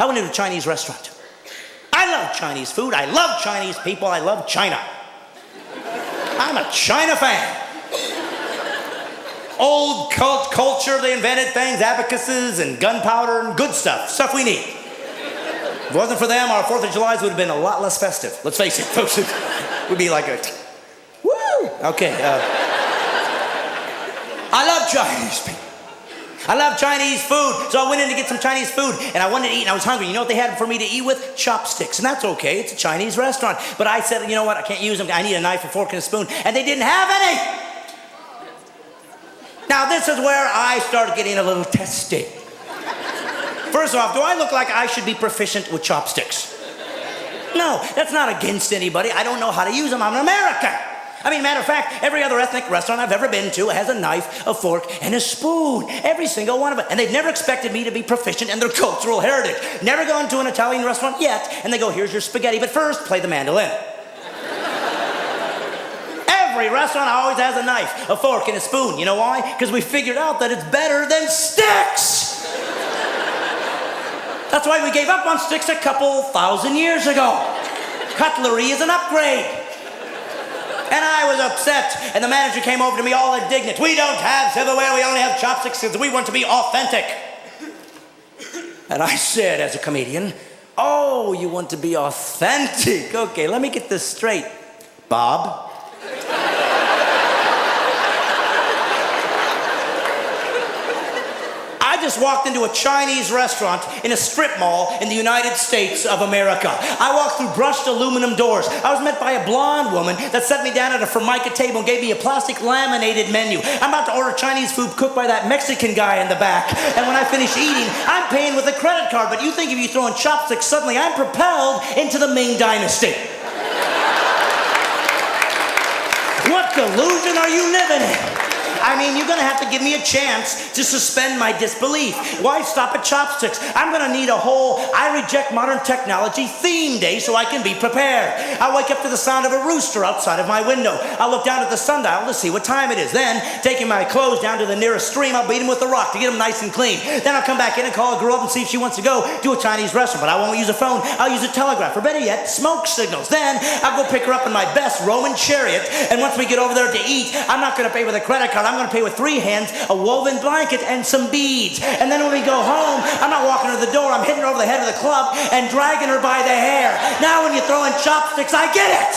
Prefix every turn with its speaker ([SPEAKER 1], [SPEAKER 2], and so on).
[SPEAKER 1] I went into a Chinese restaurant. I love Chinese food. I love Chinese people. I love China. I'm a China fan. Old culture, they invented things, abacuses and gunpowder and good stuff we need. If it wasn't for them, our 4th of July would have been a lot less festive. Let's face it, folks. It would be like a, woo! Okay. I love Chinese people. I love Chinese food, so I went in to get some Chinese food, and I wanted to eat, and I was hungry. You know what they had for me to eat with? Chopsticks, and that's okay. It's a Chinese restaurant. But I said, you know what? I can't use them. I need a knife, a fork, and a spoon, and they didn't have any. Now, this is where I started getting a little testy. First off, do I look like I should be proficient with chopsticks? No, that's not against anybody. I don't know how to use them. I'm an American. I mean, matter of fact, every other ethnic restaurant I've ever been to has a knife, a fork, and a spoon. Every single one of them. And they've never expected me to be proficient in their cultural heritage. Never gone to an Italian restaurant yet, and they go, here's your spaghetti, but first, play the mandolin. Every restaurant always has a knife, a fork, and a spoon. You know why? Because we figured out that it's better than sticks. That's why we gave up on sticks a couple thousand years ago. Cutlery is an upgrade. And I was upset, and the manager came over to me all indignant. We don't have silverware, we only have chopsticks because we want to be authentic. And I said, as a comedian, oh, you want to be authentic? Okay, let me get this straight. Bob? I just walked into a Chinese restaurant in a strip mall in the United States of America. I walked through brushed aluminum doors. I was met by a blonde woman that set me down at a formica table and gave me a plastic laminated menu. I'm about to order Chinese food cooked by that Mexican guy in the back. And when I finish eating, I'm paying with a credit card. But you think if you throw in chopsticks, suddenly I'm propelled into the Ming Dynasty. What delusion are you living in? I mean, you're gonna have to give me a chance to suspend my disbelief. Why stop at chopsticks? I'm gonna need a whole I reject modern technology theme day so I can be prepared. I'll wake up to the sound of a rooster outside of my window. I'll look down at the sundial to see what time it is. Then, taking my clothes down to the nearest stream, I'll beat them with a rock to get them nice and clean. Then I'll come back in and call a girl up and see if she wants to go to a Chinese restaurant. But I won't use a phone, I'll use a telegraph, or better yet, smoke signals. Then, I'll go pick her up in my best Roman chariot, and once we get over there to eat, I'm not gonna pay with a credit card, I'm gonna pay with 3 hands, a woven blanket, and some beads. And then when we go home, I'm not walking her to the door, I'm hitting her over the head of the club and dragging her by the hair. Now when you throw in chopsticks, I get it!